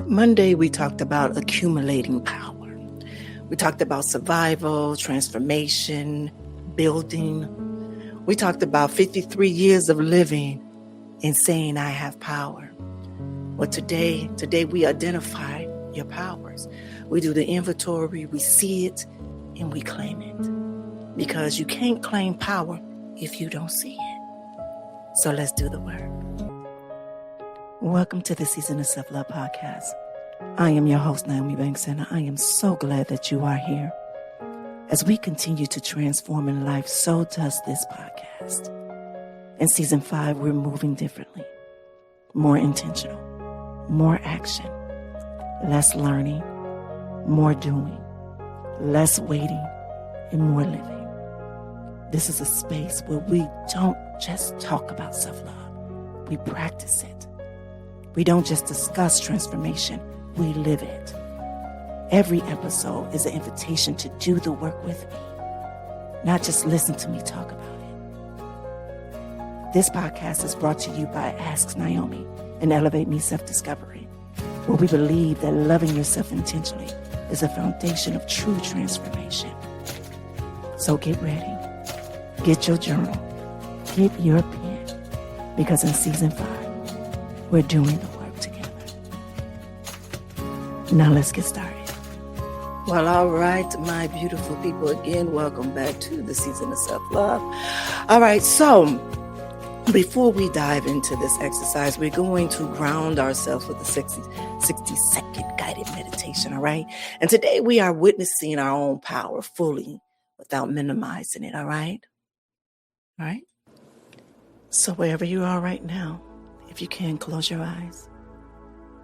Monday, we talked about accumulating power. We talked about survival, transformation, building. We talked about 53 years of living and saying, I have power. Well, today we identify your powers. We do the inventory, we see it, and we claim it. Because you can't claim power if you don't see it. So let's do the work. Welcome to the Season of Self-Love Podcast. I am your host, Nyomi, and I am so glad that you are here. As we continue to transform in life, so does this podcast. In Season 5, we're moving differently, more intentional, more action, less learning, more doing, less waiting, and more living. This is a space where we don't just talk about self-love, we practice it. We don't just discuss transformation, we live it. Every episode is an invitation to do the work with me, not just listen to me talk about it. This podcast is brought to you by Ask Nyomi and Elevate Me Self-Discovery, where we believe that loving yourself intentionally is a foundation of true transformation. So get ready, get your journal, get your pen, because in Season 5, we're doing the work together. Now let's get started. Well, all right, my beautiful people, again, welcome back to the Season of Self-Love. All right, so before we dive into this exercise, we're going to ground ourselves with a 60-second guided meditation, all right? And today we are witnessing our own power fully without minimizing it, all right? All right? So wherever you are right now, if you can, close your eyes.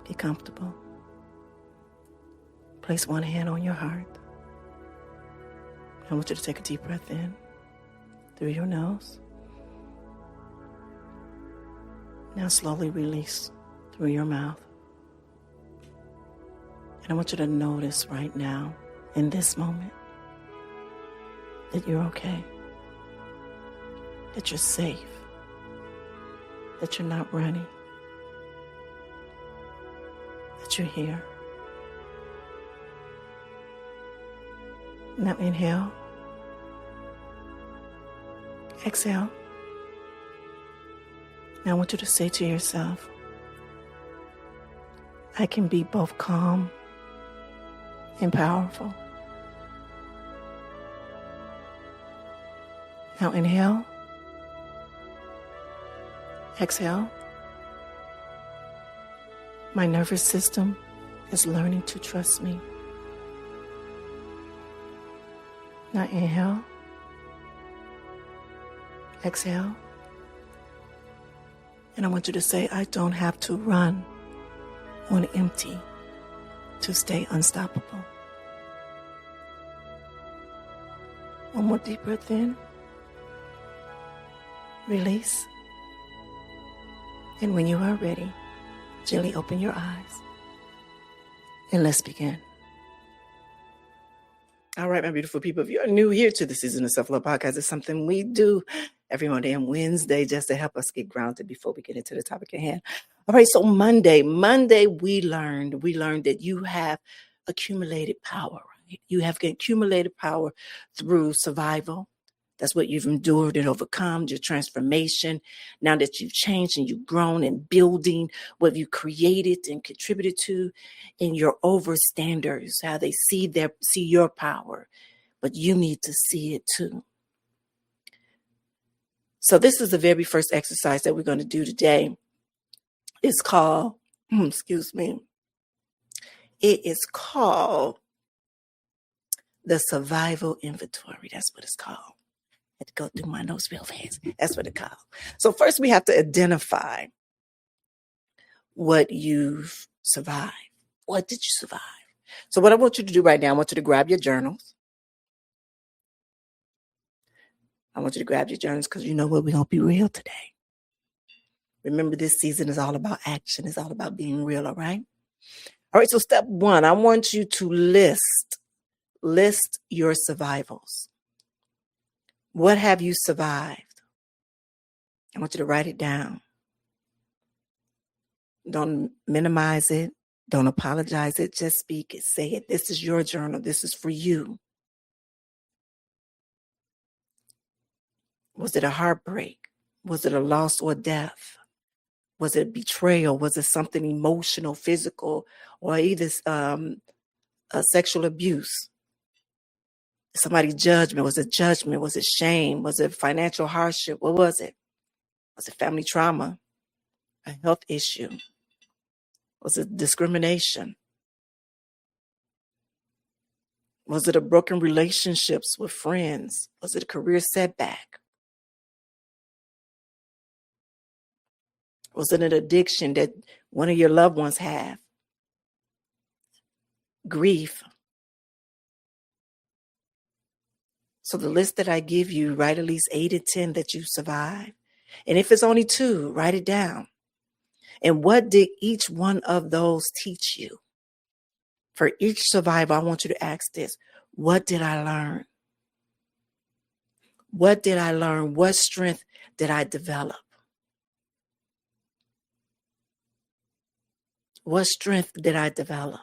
Get comfortable. Place one hand on your heart. I want you to take a deep breath in through your nose. Now slowly release through your mouth. And I want you to notice right now, in this moment, that you're okay, that you're safe, that you're not running, that you're here. Now inhale, exhale. Now I want you to say to yourself, I can be both calm and powerful. Now inhale, exhale. My nervous system is learning to trust me. Now inhale, exhale. And I want you to say, I don't have to run on empty to stay unstoppable. One more deep breath in. Release. And when you are ready, gently open your eyes. And let's begin. All right, my beautiful people, if you're new here to the Season of Self-Love Podcast, it's something we do every Monday and Wednesday just to help us get grounded before we get into the topic at hand. All right, so Monday we learned that you have accumulated power, right? You have accumulated power through survival. That's what you've endured and overcome, your transformation. Now that you've changed and you've grown and building what you created and contributed to, in your overstanders, how they see your power, but you need to see it too. So this is the very first exercise that we're going to do today. It's called, it is called the survival inventory. That's what it's called. I had to go through my notes real fast. That's what it's called. So first we have to identify what you've survived. What did you survive? So what I want you to do right now, I want you to grab your journals. I want you to grab your journals because you know what, we're going to be real today. Remember, this season is all about action. It's all about being real, all right? All right, so step one, I want you to list your survivals. What have you survived? I want you to write it down. Don't minimize it. Don't apologize it. Just speak it. Say it. This is your journal. This is for you. Was it a heartbreak? Was it a loss or death? Was it betrayal? Was it something emotional, physical, or either a sexual abuse? Somebody's judgment? Was it judgment? Was it shame? Was it financial hardship? What was it? Was it family trauma? A health issue? Was it discrimination? Was it a broken relationships with friends? Was it a career setback? Was it an addiction that one of your loved ones have? Grief? So the list that I give you, write at least 8 to 10 that you survived. And if it's only 2, write it down. And what did each one of those teach you? For each survivor, I want you to ask this. What did I learn? What did I learn? What strength did I develop? What strength did I develop?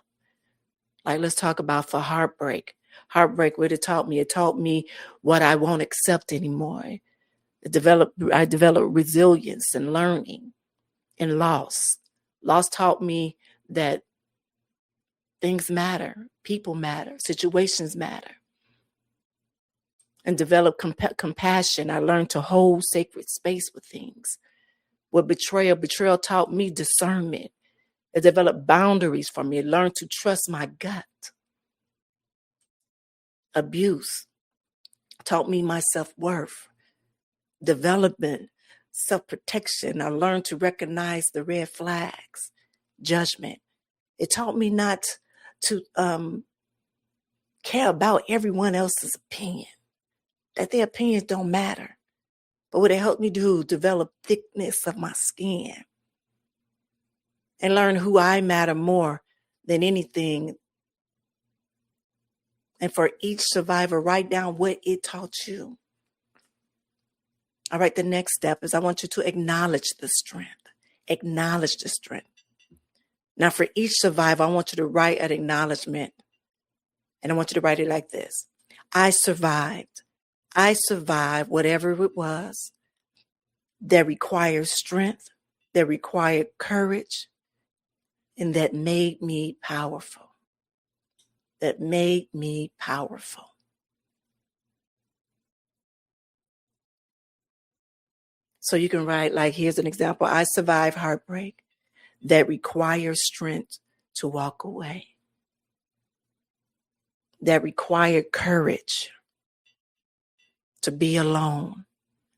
Like, let's talk about for heartbreak. Heartbreak, what it taught me? It taught me what I won't accept anymore. I developed resilience and learning. And loss. Loss taught me that things matter, people matter, situations matter. And develop compassion. I learned to hold sacred space with things. With betrayal taught me discernment. It developed boundaries for me. It learned to trust my gut. Abuse taught me my self-worth. Development, self-protection. I learned to recognize the red flags. Judgment. It taught me not to care about everyone else's opinion. That their opinions don't matter. But what it helped me do, develop thickness of my skin. And learn who I matter more than anything. And for each survivor, write down what it taught you. All right, the next step is I want you to acknowledge the strength. Acknowledge the strength. Now, for each survivor, I want you to write an acknowledgement. And I want you to write it like this. I survived. I survived whatever it was that required strength, that required courage, and that made me powerful. That made me powerful. So you can write, like, here's an example. I survived heartbreak that requires strength to walk away. That required courage to be alone.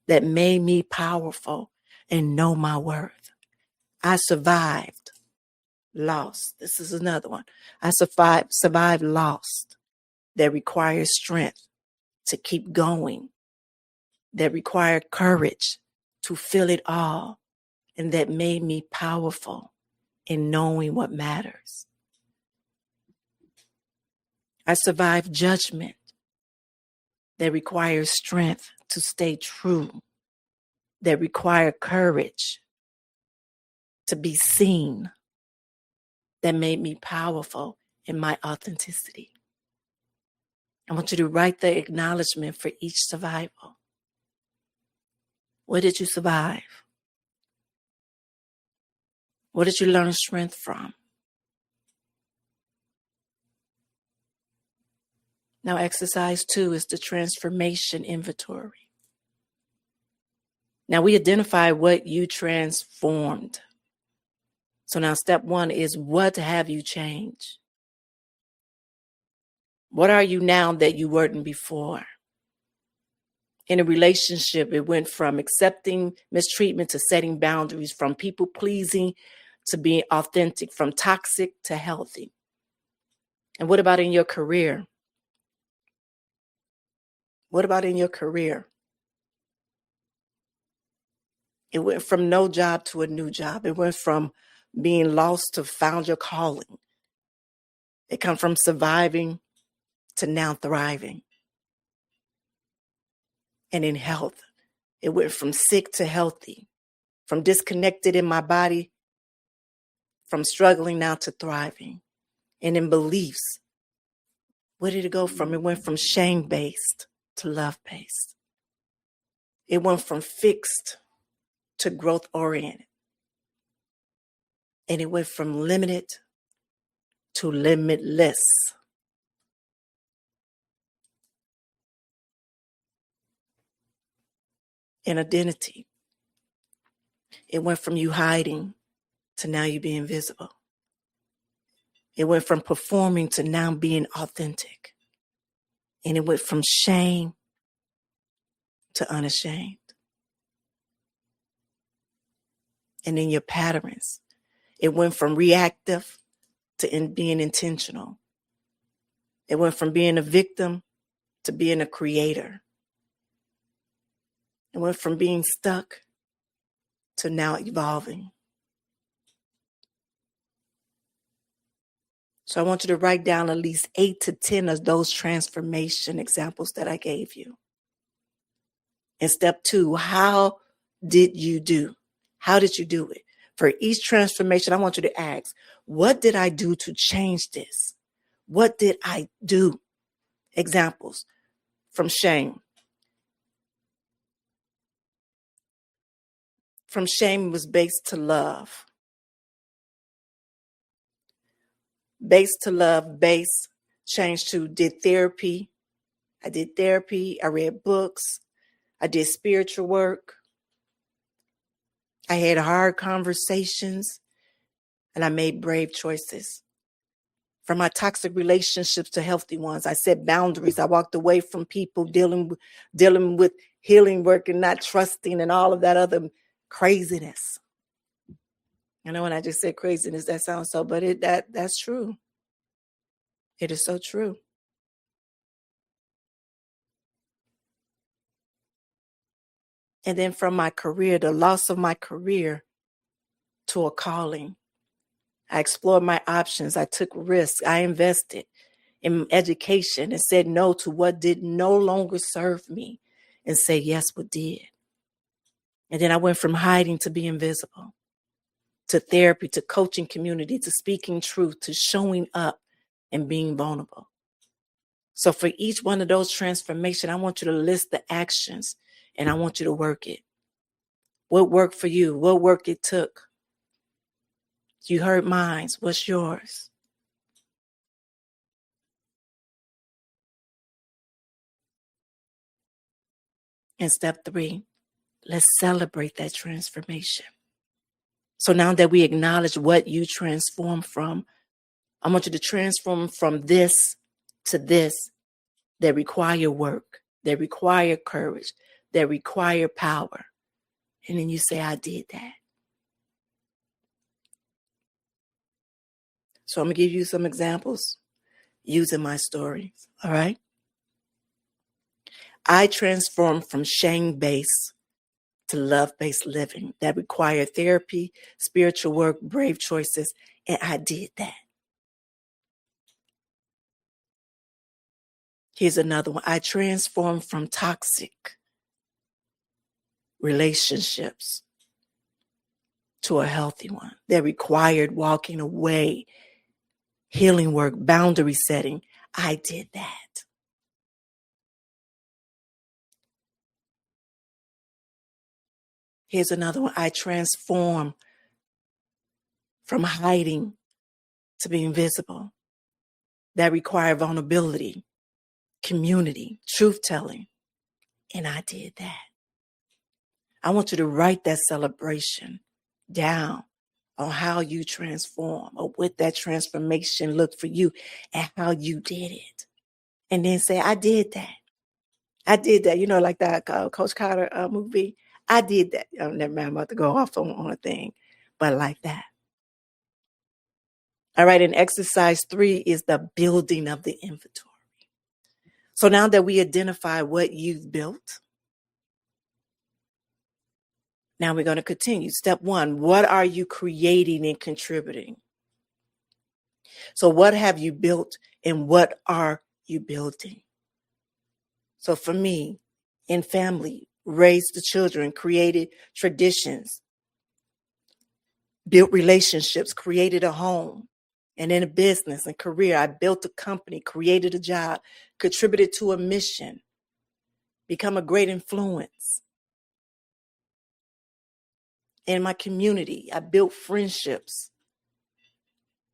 That made me powerful and know my worth. I survived loss. This is another one. I survived loss that requires strength to keep going. That required courage to feel it all. And that made me powerful in knowing what matters. I survived judgment that requires strength to stay true, that required courage to be seen, that made me powerful in my authenticity. I want you to write the acknowledgement for each survival. What did you survive? What did you learn strength from? Now, exercise 2 is the transformation inventory. Now, we identify what you transformed. So now step 1 is, what have you changed? What are you now that you weren't before? In a relationship, it went from accepting mistreatment to setting boundaries, from people pleasing to being authentic, from toxic to healthy. And what about in your career? What about in your career? It went from no job to a new job. It went from being lost to found your calling. It come from surviving to now thriving. And in health, it went from sick to healthy, from disconnected in my body, from struggling now to thriving. And in beliefs, where did it go from? It went from shame-based to love-based. It went from fixed to growth-oriented. And it went from limited to limitless. In identity, it went from you hiding to now you being visible. It went from performing to now being authentic. And it went from shame to unashamed. And in your patterns, it went from reactive to being intentional. It went from being a victim to being a creator. It went from being stuck to now evolving. So I want you to write down at least 8 to 10 of those transformation examples that I gave you. And step 2, how did you do? How did you do it? For each transformation, I want you to ask, what did I do to change this? What did I do? Examples from shame. From shame was based to love. Based to love, base changed to did therapy. I did therapy. I read books. I did spiritual work. I had hard conversations and I made brave choices. From my toxic relationships to healthy ones, I set boundaries. I walked away from people dealing with healing work and not trusting and all of that other craziness. I know when I just said craziness, that sounds so, but that's true. It is so true. And then from my career, the loss of my career to a calling. I explored my options. I took risks. I invested in education and said no to what did no longer serve me and say yes what did. And then I went from hiding to being visible, to therapy, to coaching community, to speaking truth, to showing up and being vulnerable. So for each one of those transformations, I want you to list the actions and I want you to work it. What worked for you? What work it took? You heard mine. What's yours? And step 3, let's celebrate that transformation. So now that we acknowledge what you transformed from, I want you to transform from this to this that require work, that require courage, that require power. And then you say, I did that. So I'm going to give you some examples using my stories. All right. I transformed from shame-based to love-based living that required therapy, spiritual work, brave choices, and I did that. Here's another one. I transformed from toxic relationships to a healthy one that required walking away, healing work, boundary setting. I did that. Here's another one. I transformed from hiding to being visible. That required vulnerability, community, truth-telling. And I did that. I want you to write that celebration down on how you transform or what that transformation looked for you and how you did it. And then say, I did that. I did that. You know, like that Coach Carter movie. I did that. Oh, never mind. I'm about to go off on a thing, but like that. All right. And exercise 3 is the building of the inventory. So now that we identify what you've built, now we're going to continue. Step 1, what are you creating and contributing? So what have you built and what are you building? So for me, in family, raised the children, created traditions, built relationships, created a home, and in a business and career, I built a company, created a job, contributed to a mission, become a great influence. In my community, I built friendships,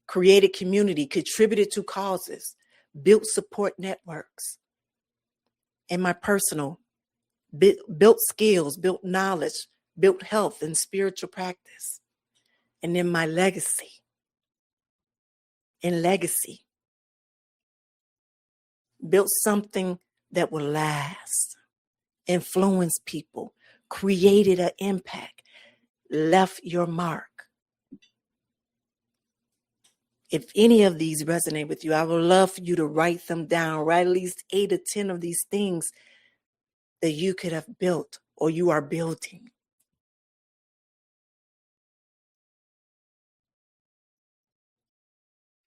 created community, contributed to causes, built support networks. In my personal, built skills, built knowledge, built health and spiritual practice. And in my legacy, built something that will last, influence people, created an impact, left your mark. If any of these resonate with you, I would love for you to write them down. Write at least 8 or 10 of these things that you could have built or you are building.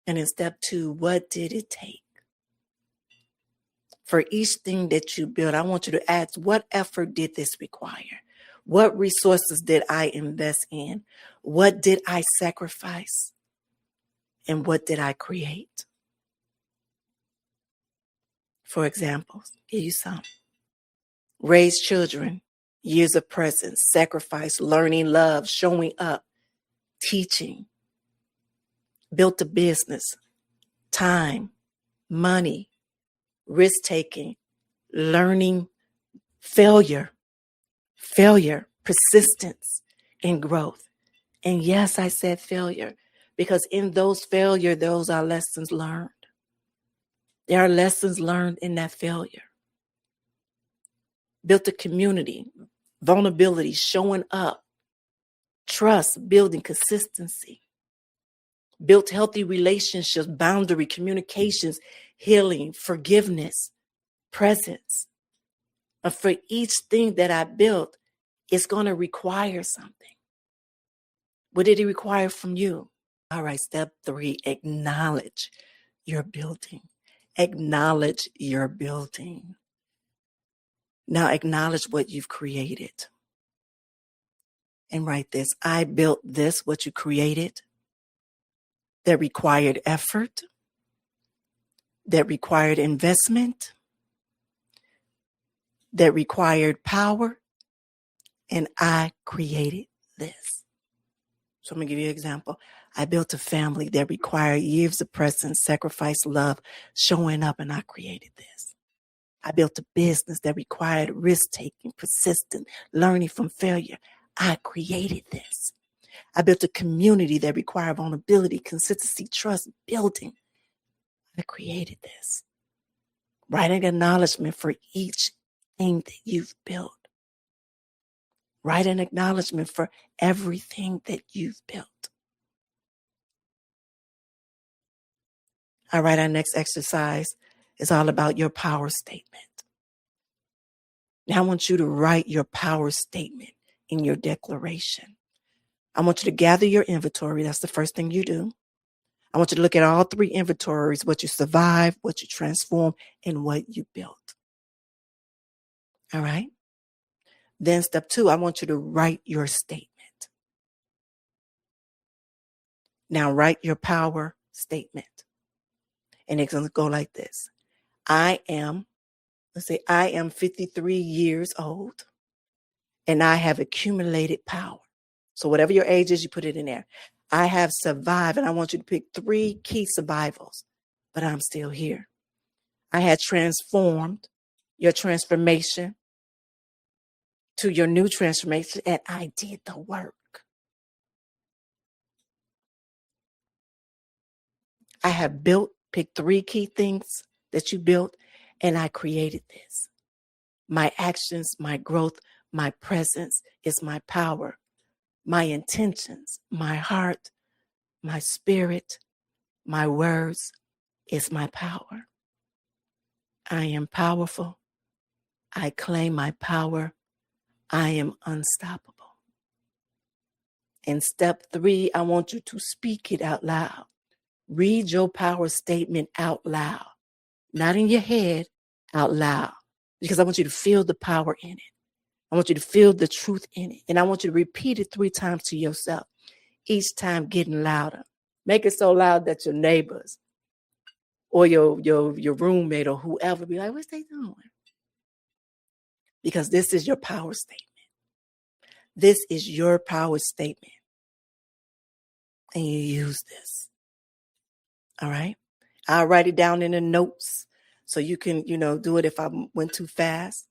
And in step 2, what did it take? For each thing that you build, I want you to ask, what effort did this require? What resources did I invest in? What did I sacrifice? And what did I create? For example, give you some. Raise children, years of presence, sacrifice, learning, love, showing up, teaching. Built a business, time, money, risk-taking, learning, failure, persistence, and growth. And yes, I said failure, because in those failure, those are lessons learned. There are lessons learned in that failure. Built a community, vulnerability, showing up, trust, building consistency. Built healthy relationships, boundary, communications, healing, forgiveness, presence. And for each thing that I built, it's going to require something. What did it require from you? All right, step 3, acknowledge your building. Acknowledge your building. Now acknowledge what you've created. And write this: I built this, what you created, that required effort, that required investment, that required power, and I created this. So I'm going to give you an example. I built a family that required years of presence, sacrifice, love, showing up, and I created this. I built a business that required risk-taking, persistent, learning from failure. I created this. I built a community that required vulnerability, consistency, trust, building. I created this. Write an acknowledgement for each thing that you've built. Write an acknowledgement for everything that you've built. All right, our next exercise is all about your power statement. Now I want you to write your power statement in your declaration. I want you to gather your inventory. That's the first thing you do. I want you to look at all 3 inventories: what you survived, what you transformed, and what you built. All right. Then step 2, I want you to write your statement. Now write your power statement. And it's going to go like this. I am 53 years old and I have accumulated power. So whatever your age is, you put it in there. I have survived, and I want you to pick 3 key survivals, but I'm still here. I had transformed your transformation to your new transformation, and I did the work. I have built, pick 3 key things that you built, and I created this. My actions, my growth, my presence is my power. My intentions, my heart, my spirit, my words is my power. I am powerful. I claim my power. I am unstoppable. In step 3, I want you to speak it out loud. Read your power statement out loud, not in your head, out loud, because I want you to feel the power in it. I want you to feel the truth in it. And I want you to repeat it 3 times to yourself. each time getting louder. Make it so loud that your neighbors or your roommate or whoever be like, what's they doing? Because this is your power statement. This is your power statement. And you use this. All right? I'll write it down in the notes so you can, do it if I went too fast.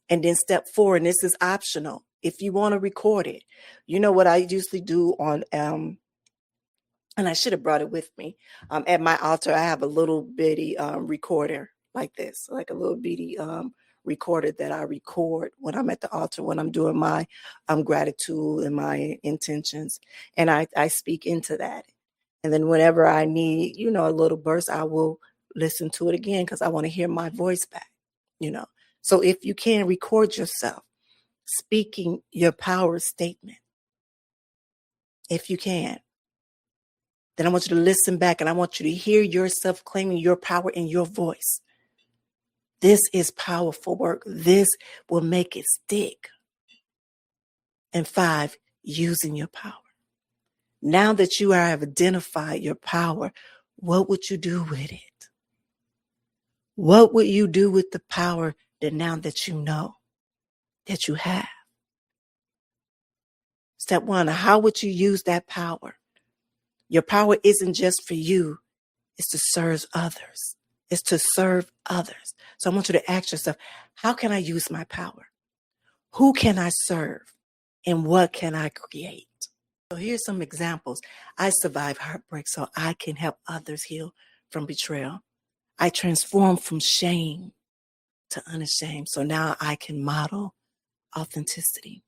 And then step 4, and this is optional. If you want to record it, you know what I usually do on, and I should have brought it with me. At my altar, I have a little bitty recorder like this, like a little bitty recorder that I record when I'm at the altar, when I'm doing my gratitude and my intentions. And I speak into that. And then whenever I need, a little burst, I will listen to it again because I want to hear my voice back, So if you can record yourself speaking your power statement, if you can, then I want you to listen back and I want you to hear yourself claiming your power in your voice. This is powerful work. This will make it stick. And 5, using your power. Now that you have identified your power, what would you do with it? What would you do with the power that now that you know that you have? Step 1, how would you use that power? Your power isn't just for you. It's to serve others. It's to serve others. So I want you to ask yourself, how can I use my power? Who can I serve? And what can I create? So here's some examples. I survived heartbreak so I can help others heal from betrayal. I transformed from shame to unashamed. So now I can model authenticity.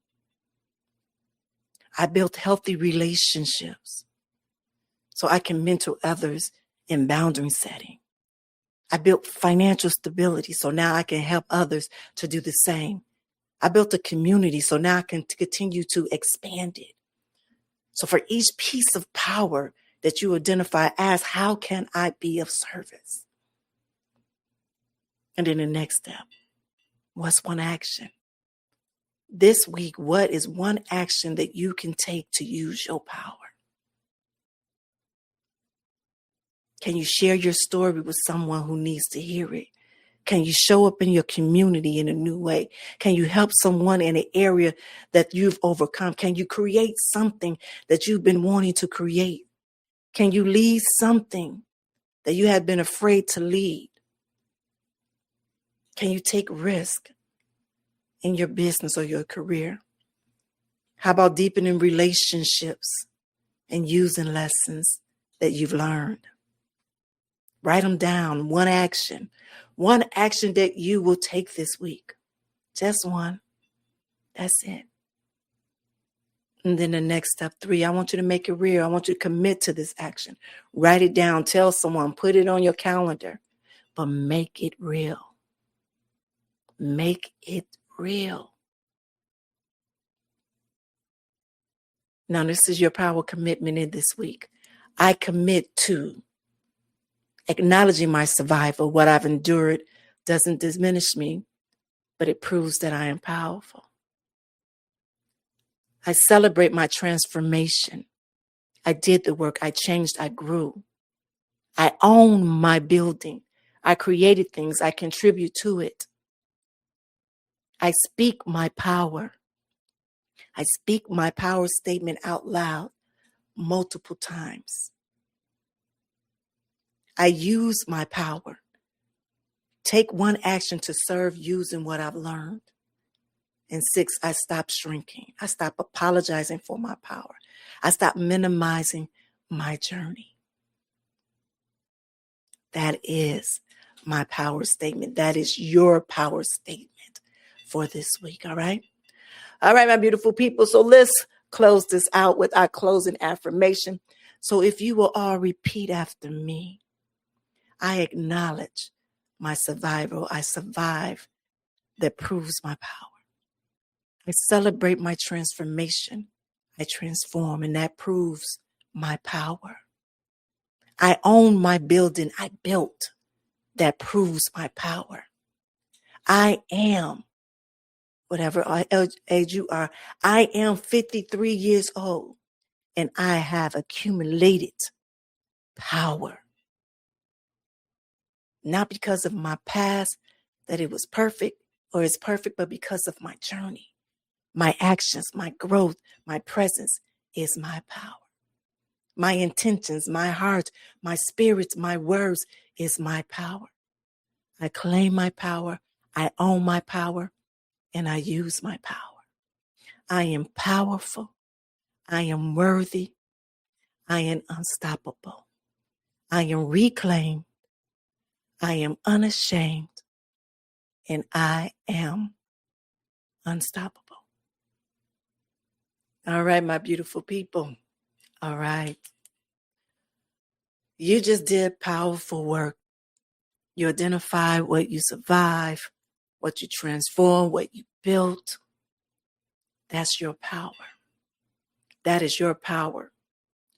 I built healthy relationships so I can mentor others in boundary setting. I built financial stability so now I can help others to do the same. I built a community so now I can continue to expand it. So for each piece of power that you identify as, how can I be of service? And then the next step, what's one action? This week, what is one action that you can take to use your power? Can you share your story with someone who needs to hear it? Can you show up in your community in a new way? Can you help someone in an area that you've overcome? Can you create something that you've been wanting to create? Can you lead something that you have been afraid to lead? Can you take risk in your business or your career? How about deepening relationships and using lessons that you've learned? Write them down, one action that you will take this week. Just one. That's it. And then the next step 3, I want you to make it real. I want you to commit to this action. Write it down. Tell someone. Put it on your calendar. But make it real. Make it real. Now, this is your power commitment in this week. I commit to acknowledging my survival. What I've endured doesn't diminish me, but it proves that I am powerful. I celebrate my transformation. I did the work. I changed. I grew. I own my building. I created things. I contribute to it. I speak my power. I speak my power statement out loud multiple times. I use my power. Take one action to serve using what I've learned. And 6, I stop shrinking. I stop apologizing for my power. I stop minimizing my journey. That is my power statement. That is your power statement for this week. All right. All right, my beautiful people. So let's close this out with our closing affirmation. So if you will all repeat after me, I acknowledge my survival. I survive. That proves my power. I celebrate my transformation. I transform, and that proves my power. I own my building. I built. That proves my power. I am, whatever age you are, I am 53 years old, and I have accumulated power. Not because of my past, that it was perfect or is perfect, but because of my journey, my actions, my growth, my presence is my power. My intentions, my heart, my spirit, my words is my power. I claim my power, I own my power, and I use my power. I am powerful. I am worthy. I am unstoppable. I am reclaimed. I am unashamed. And I am unstoppable. All right, my beautiful people. All right. You just did powerful work. You identified what you survived, what you transformed, what you built. That's your power. That is your power.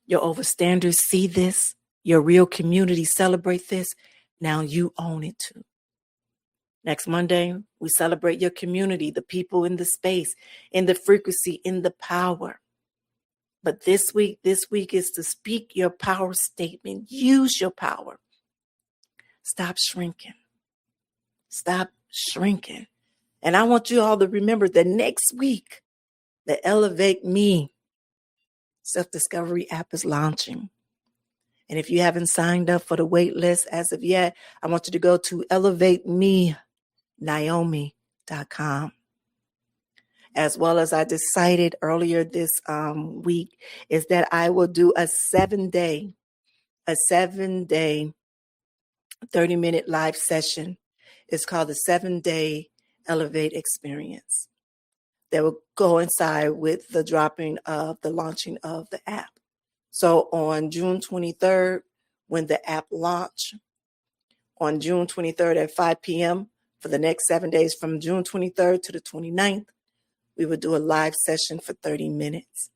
Your overstanders see this. Your real community celebrate this. Now you own it too. Next Monday, we celebrate your community, the people in the space, in the frequency, in the power. But this week is to speak your power statement. Use your power. Stop shrinking. Stop shrinking. And I want you all to remember that next week, the Elevate Me self-discovery app is launching. And if you haven't signed up for the wait list as of yet, I want you to go to elevatenyomi.com. As well as I decided earlier this week is that I will do a 7-day 30-minute live session. It's called the 7-day Elevate Experience. That will coincide with the launching of the app. So on June 23rd, when the app launch, on June 23rd at 5 p.m. for the next 7 days, from June 23rd to the 29th, we would do a live session for 30 minutes.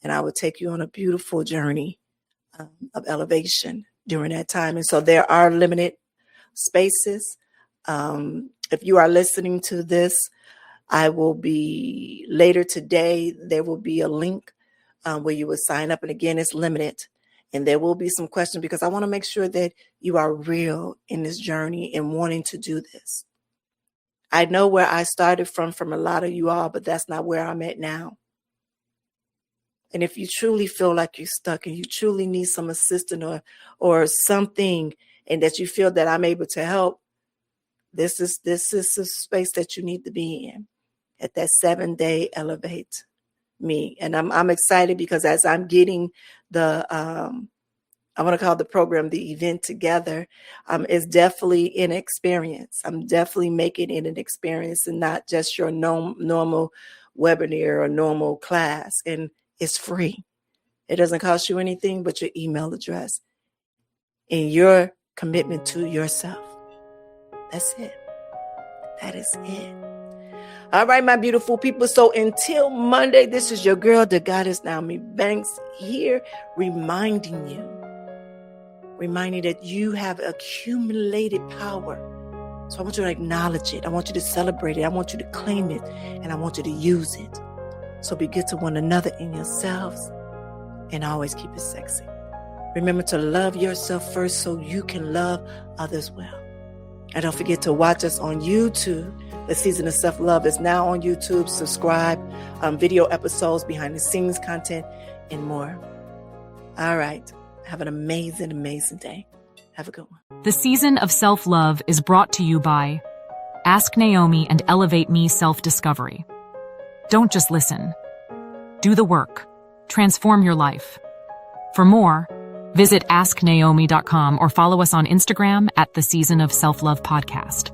And I would take you on a beautiful journey of elevation during that time. And so there are limited spaces. If you are listening to this, I will be later today. There will be a link where you will sign up. And again, it's limited. And there will be some questions because I want to make sure that you are real in this journey and wanting to do this. I know where I started from a lot of you all, but that's not where I'm at now. And if you truly feel like you're stuck and you truly need some assistance or something, and that you feel that I'm able to help, this is a space that you need to be in at that 7-day Elevate Me. And I'm excited because as I'm getting I want to call the program, the event together, it's definitely an experience. I'm definitely making it an experience and not just your normal webinar or normal class. And it's free. It doesn't cost you anything but your email address and your commitment to yourself. That's it. That is it. All right, my beautiful people. So until Monday, this is your girl, the goddess Nyomi Banks, here reminding you that you have accumulated power. So I want you to acknowledge it. I want you to celebrate it. I want you to claim it. And I want you to use it. So be good to one another and yourselves. And always keep it sexy. Remember to love yourself first so you can love others well. And don't forget to watch us on YouTube. The Season of Self-Love is now on YouTube. Subscribe, video episodes, behind the scenes content, and more. All right. Have an amazing, amazing day. Have a good one. The Season of Self-Love is brought to you by Ask Nyomi and Elevate Me Self-Discovery. Don't just listen. Do the work. Transform your life. For more, visit asknyomi.com or follow us on Instagram at The Season of Self-Love Podcast.